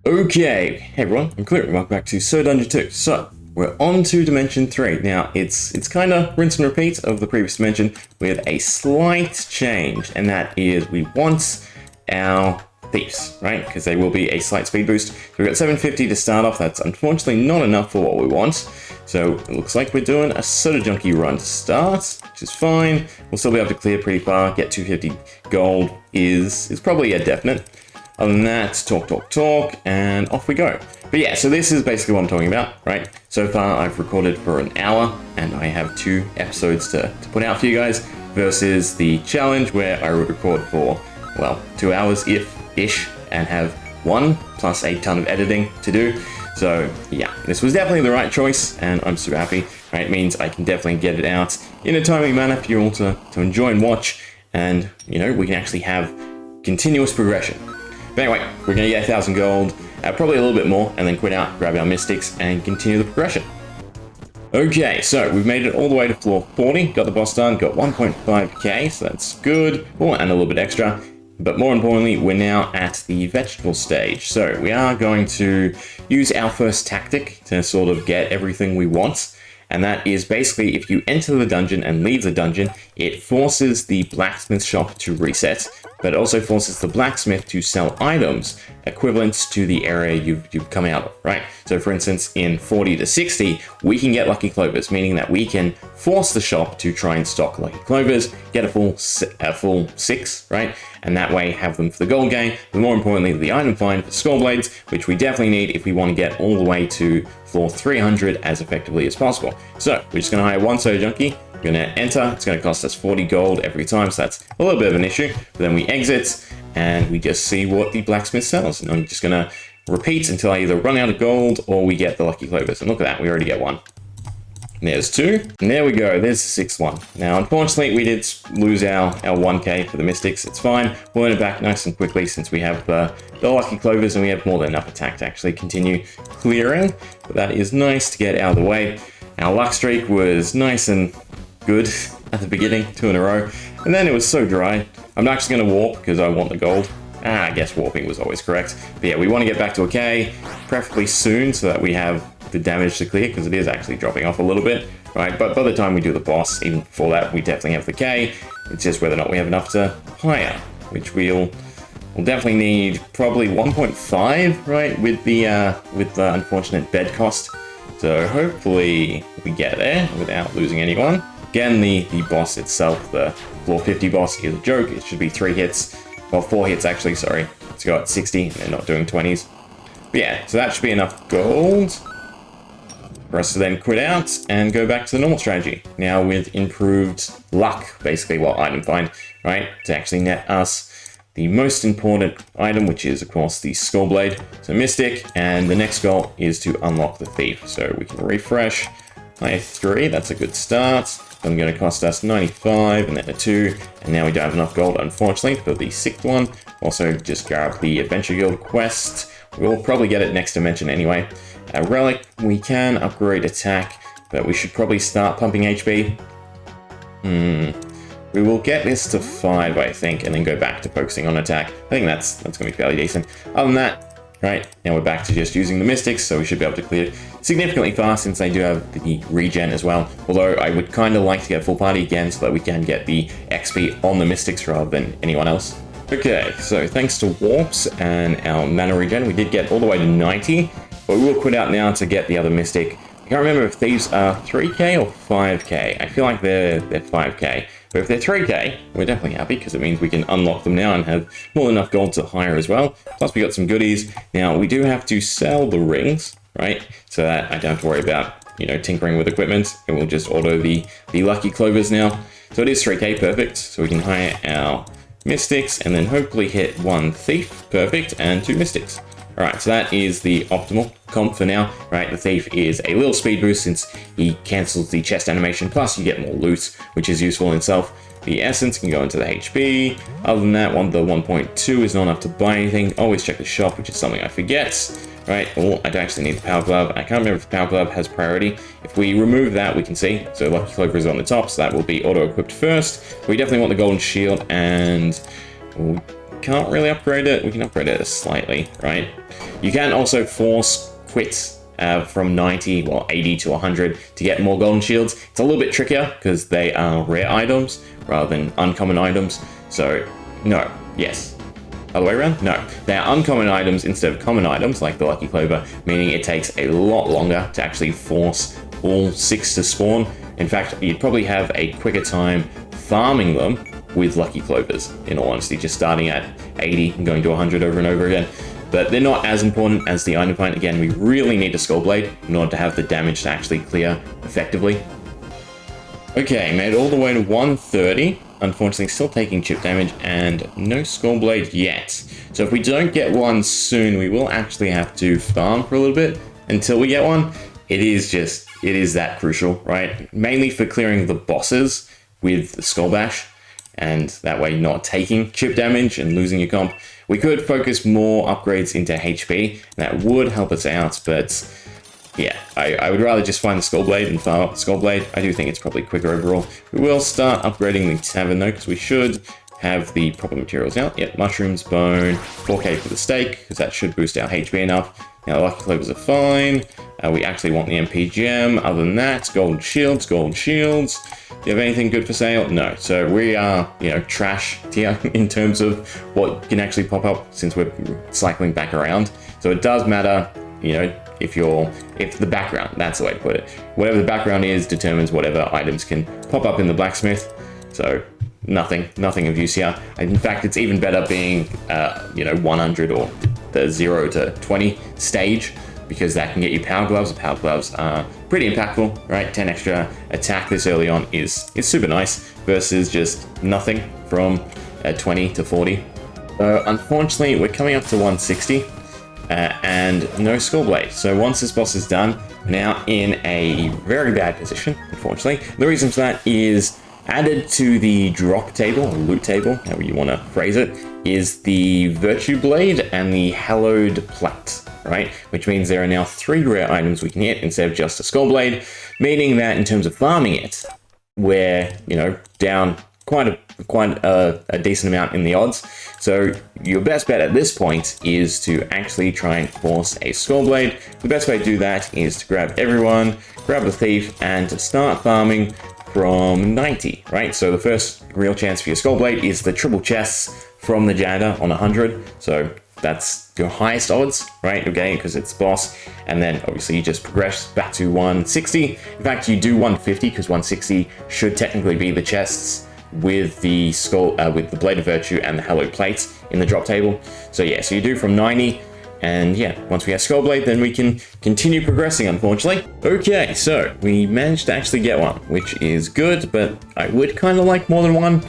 Okay, hey everyone, I'm Clear, welcome back to Soda Junkies 2. So, we're on to Dimension 3. Now, it's kind of rinse and repeat of the previous dimension with a slight change, and that is we want our thieves, right? Because they will be a slight speed boost. So we've got 750 to start off. That's unfortunately not enough for what we want. So it looks like we're doing a Soda Junkie run to start, which is fine. We'll still be able to clear pretty far. Get 250 gold is probably a definite. Other than that, talk, and off we go. But yeah, so this is basically what I'm talking about, right? So far, I've recorded for an hour, and I have 2 episodes to put out for you guys, versus the challenge where I would record for, well, 2 hours ish, and have 1 plus a ton of editing to do. So yeah, this was definitely the right choice, and I'm super happy, right? It means I can definitely get it out in a timely manner for you all to enjoy and watch, and, you know, we can actually have continuous progression. But anyway, we're going to get 1,000 gold, probably a little bit more, and then quit out, grab our mystics, and continue the progression. Okay, so we've made it all the way to floor 40, got the boss done, got 1.5k, so that's good, oh, and a little bit extra. But more importantly, we're now at the vegetable stage. So we are going to use our first tactic to sort of get everything we want. And that is basically if you enter the dungeon and leave the dungeon, it forces the blacksmith shop to reset, but it also forces the blacksmith to sell items equivalent to the area you've come out of, right? So for instance, in 40 to 60, we can get lucky clovers, meaning that we can force the shop to try and stock lucky clovers, get a full 6, right? And that way have them for the gold gain, but more importantly, the item find for skull blades, which we definitely need if we want to get all the way to floor 300 as effectively as possible. So we're just going to hire 1 Soda Junkie. We're going to enter. It's going to cost us 40 gold every time, so that's a little bit of an issue. But then we exit and we just see what the blacksmith sells. And I'm just going to repeat until I either run out of gold or we get the lucky clovers. And look at that, we already get 1. There's 2, and there we go, there's the 6th one. Now, unfortunately, we did lose our 1k for the mystics. It's fine, we'll earn it back nice and quickly since we have the lucky clovers and we have more than enough attack to actually continue clearing. But that is nice to get out of the way. Our luck streak was nice and good at the beginning, 2 in a row, and then it was so dry. I'm actually going to warp because I want the gold. I guess warping was always correct. But yeah, we want to get back to a K, preferably soon, so that we have the damage to clear, because it is actually dropping off a little bit, right? But by the time we do the boss, even before that, we definitely have the K. It's just whether or not we have enough to hire, which we'll definitely need probably 1.5, right? With the unfortunate bed cost. So hopefully we get there without losing anyone. Again, the boss itself, the floor 50 boss, is a joke. It should be 3 hits. Well, 4 hits actually, sorry. It's got 60, and they're not doing 20s. But yeah, so that should be enough gold for us to then quit out and go back to the normal strategy. Now with improved luck, basically, well, item find, right? To actually net us the most important item, which is, of course, the skull blade. So mystic, and the next goal is to unlock the thief. So we can refresh. High 3, that's a good start. I'm going to cost us 95 and then a 2, and now we don't have enough gold, unfortunately, for the 6th one. Also, just grab the Adventure Guild quest. We'll probably get it next dimension anyway. A relic, we can upgrade attack, but we should probably start pumping HP. We will get this to 5, I think, and then go back to focusing on attack. I think that's going to be fairly decent. Other than that, right, now we're back to just using the mystics, so we should be able to clear significantly fast since they do have the regen as well. Although I would kind of like to get full party again so that we can get the XP on the mystics rather than anyone else. Okay, so thanks to warps and our mana regen, we did get all the way to 90, but we will quit out now to get the other mystic. I can't remember if thieves are 3k or 5k. I feel like they're 5k. But if they're 3k, we're definitely happy because it means we can unlock them now and have more than enough gold to hire as well. Plus we got some goodies. Now we do have to sell the rings, right? So that I don't have to worry about, you know, tinkering with equipment. It will just auto the lucky clovers now. So it is 3k, perfect. So we can hire our mystics and then hopefully hit 1 thief, perfect, and 2 mystics. All right, so that is the optimal comp for now, right? The thief is a little speed boost since he cancels the chest animation, plus you get more loot, which is useful in itself. The essence can go into the HP. Other than that, the 1.2 is not enough to buy anything. Always check the shop, which is something I forget, right? Oh, I don't actually need the power glove. I can't remember if the power glove has priority. If we remove that, we can see. So Lucky Clover is on the top, so that will be auto-equipped first. We definitely want the golden shield, and can't really upgrade it. We can upgrade it slightly, right? You can also force quits from 90, well, 80 to 100 to get more golden shields. It's a little bit trickier because they are rare items rather than uncommon items. So, no, yes. Other way around? No. They are uncommon items instead of common items, like the Lucky Clover, meaning it takes a lot longer to actually force all 6 to spawn. In fact, you'd probably have a quicker time farming them with Lucky Clovers, in all honesty, just starting at 80 and going to 100 over and over again. But they're not as important as the item point. Again, we really need a Skull Blade in order to have the damage to actually clear effectively. Okay, made all the way to 130. Unfortunately, still taking chip damage and no Skull Blade yet. So if we don't get one soon, we will actually have to farm for a little bit until we get one. It is that crucial, right? Mainly for clearing the bosses with the Skull Bash, and that way not taking chip damage and losing your comp. We could focus more upgrades into HP, and that would help us out, but yeah, I would rather just find the Skull Blade and farm up the Skull Blade. I do think it's probably quicker overall. We will start upgrading the tavern though, because we should have the proper materials out. Yep, mushrooms, bone, 4k for the steak, because that should boost our HP enough. Now, the Lucky Clovers are fine. We actually want the MP gem. Other than that, golden shields, golden shields. Do you have anything good for sale? No. So we are, trash tier in terms of what can actually pop up since we're cycling back around. So it does matter, if the background, that's the way to put it. Whatever the background is determines whatever items can pop up in the blacksmith. So nothing of use here. In fact, it's even better being, 100 or the 0 to 20 stage, because that can get you power gloves. Power gloves are pretty impactful, right? 10 extra attack this early on is super nice versus just nothing from 20 to 40. So unfortunately, we're coming up to 160 and no Skull Blade. So once this boss is done, we're now in a very bad position, unfortunately. The reason for that is added to the drop table, or loot table, however you want to phrase it, is the Virtue Blade and the Hallowed Plate, right? Which means there are now 3 rare items we can hit instead of just a Skull Blade, meaning that in terms of farming it, we're, down quite a decent amount in the odds. So your best bet at this point is to actually try and force a Skull Blade. The best way to do that is to grab everyone, grab the thief, and to start farming from 90, right? So the first real chance for your Skull Blade is the triple chests from the janitor on 100. So that's your highest odds, right? You're getting it because it's boss. And then obviously you just progress back to 160. In fact, you do 150 because 160 should technically be the chests with the with the Blade of Virtue and the Hallowed Plates in the drop table. So yeah, so you do from 90. And yeah, once we have Skull Blade, then we can continue progressing, unfortunately. Okay, so we managed to actually get one, which is good, but I would kind of like more than one.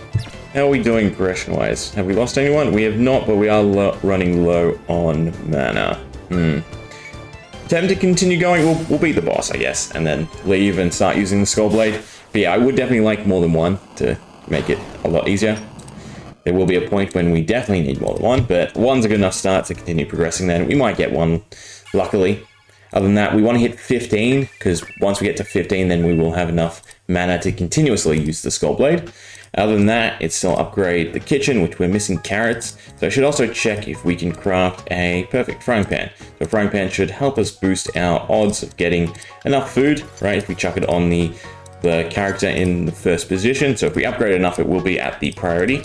How are we doing progression-wise? Have we lost anyone? We have not, but we are running low on mana. Attempt to continue going, we'll beat the boss, I guess, and then leave and start using the Skull Blade. But yeah, I would definitely like more than one to make it a lot easier. There will be a point when we definitely need more than one, but one's a good enough start to continue progressing then. We might get one, luckily. Other than that, we want to hit 15, because once we get to 15, then we will have enough mana to continuously use the Skull Blade. Other than that, it's still upgrade the kitchen, which we're missing carrots. So I should also check if we can craft a perfect frying pan. So a frying pan should help us boost our odds of getting enough food, right? If we chuck it on the character in the first position. So if we upgrade enough, it will be at the priority.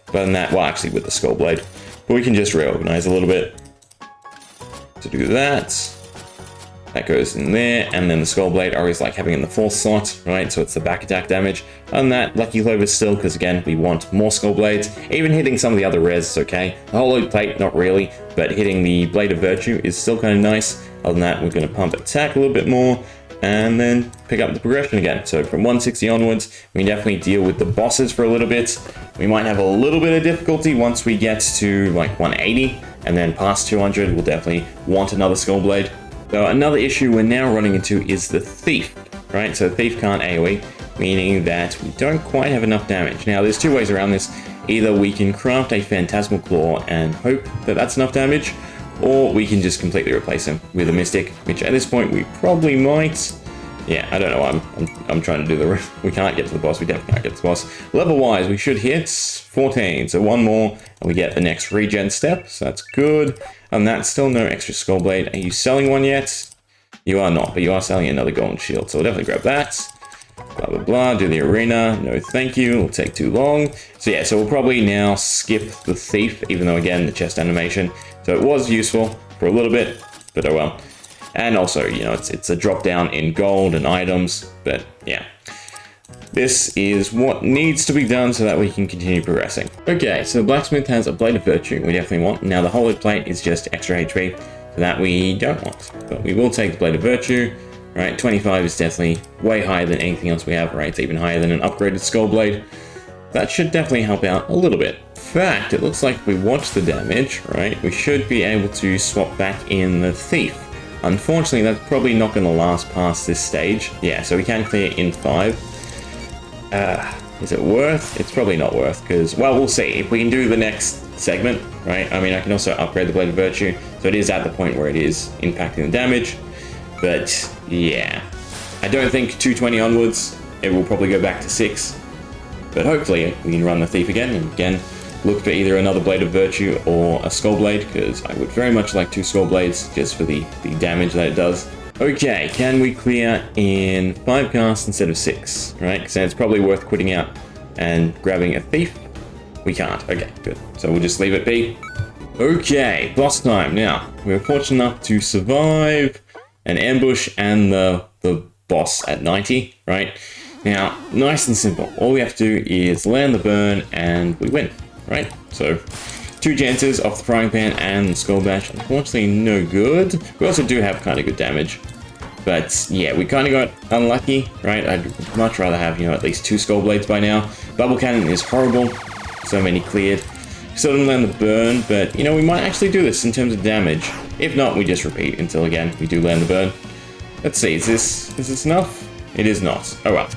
But than that, well, actually with the Skull Blade. But we can just reorganize a little bit to do that. That goes in there, and then the Skull Blade I always like having in the 4th slot, right? So it's the back attack damage. Other than that, Lucky Clover still, because again, we want more Skull Blades. Even hitting some of the other rares is okay. The Hallowed Plate, not really, but hitting the Blade of Virtue is still kind of nice. Other than that, we're going to pump attack a little bit more, and then pick up the progression again. So from 160 onwards, we can definitely deal with the bosses for a little bit. We might have a little bit of difficulty once we get to like 180, and then past 200, we'll definitely want another Skull Blade. So another issue we're now running into is the Thief, right? So the Thief can't AoE, meaning that we don't quite have enough damage. Now there's 2 ways around this. Either we can craft a Phantasmal Claw and hope that that's enough damage, or we can just completely replace him with a Mystic, which at this point we probably might. Yeah, I don't know why I'm trying to do the... We can't get to the boss. We definitely can't get to the boss. Level-wise, we should hit 14. So one more, and we get the next regen step. So that's good. And that's still no extra skull blade. Are you selling one yet? You are not, but you are selling another golden shield. So we'll definitely grab that. Blah, blah, blah. Do the arena. No, thank you. It'll take too long. So yeah, so we'll probably now skip the thief, even though, again, the chest animation. So it was useful for a little bit, but oh well. And also, you know, it's a drop down in gold and items, but yeah. This is what needs to be done so that we can continue progressing. Okay, so the blacksmith has a blade of virtue we definitely want. Now the holy plate is just extra HP, so that we don't want. But we will take the blade of virtue, right? 25 is definitely way higher than anything else we have, right? It's even higher than an upgraded skull blade. That should definitely help out a little bit. In fact, it looks like if we watch the damage, right? We should be able to swap back in the thief. Unfortunately, that's probably not going to last past this stage. Yeah, so we can clear in 5. Is it worth? It's probably not worth, because, well, we'll see. If we can do the next segment, right? I mean, I can also upgrade the Blade of Virtue, so it is at the point where it is impacting the damage. But, yeah. I don't think 220 onwards, it will probably go back to 6. But hopefully, we can run the Thief again, and again, look for either another Blade of Virtue or a Skull Blade, because I would very much like 2 Skull Blades, just for the damage that it does. Okay, can we clear in 5 casts instead of 6, right? Because then it's probably worth quitting out and grabbing a Thief. We can't. Okay, good. So we'll just leave it be. Okay, boss time. Now, we were fortunate enough to survive an ambush and the boss at 90, right? Now, nice and simple. All we have to do is land the burn and we win, right? So, 2 chances off the frying pan and the skull bash. Unfortunately, no good. We also do have kind of good damage. But yeah, we kind of got unlucky, right? I'd much rather have, you know, at least 2 skull blades by now. Bubble cannon is horrible. So many cleared. Still didn't land the burn, but you know, we might actually do this in terms of damage. If not, we just repeat until again we do land the burn. Let's see, is this enough? It is not. Oh well.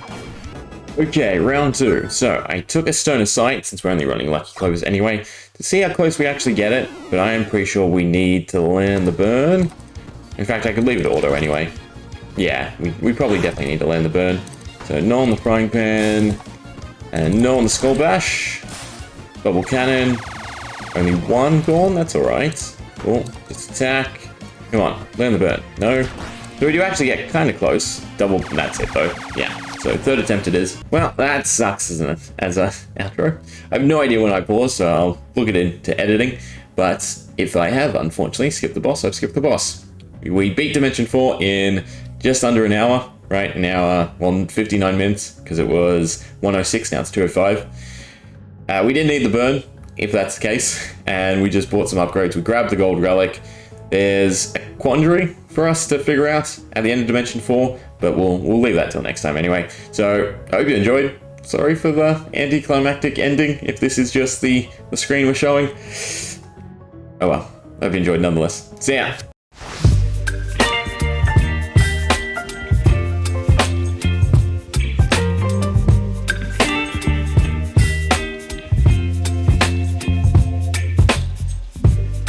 Okay, round 2. So I took a stone of sight, since we're only running lucky clovers anyway, to see how close we actually get it, but I am pretty sure we need to land the burn. In fact, I could leave it auto anyway. Yeah, we probably definitely need to land the burn. So no on the frying pan, and no on the skull bash. Bubble cannon. Only 1 gone, that's alright. Cool, just attack. Come on, land the burn. No. So we do actually get kind of close. Double, that's it though. Yeah, so 3rd attempt it is. Well, that sucks, isn't it? As a outro. I have no idea when I pause, so I'll look it into editing. But if I have, unfortunately, skipped the boss, I've skipped the boss. We beat Dimension 4 in just under an hour, right? An hour, 59 minutes, because it was 106, now it's 205. We didn't need the burn, if that's the case, and we just bought some upgrades. We grabbed the gold relic. There's a quandary for us to figure out at the end of Dimension 4, but we'll leave that till next time anyway. So, I hope you enjoyed. Sorry for the anticlimactic ending, if this is just the screen we're showing. Oh well, hope you enjoyed nonetheless. See ya!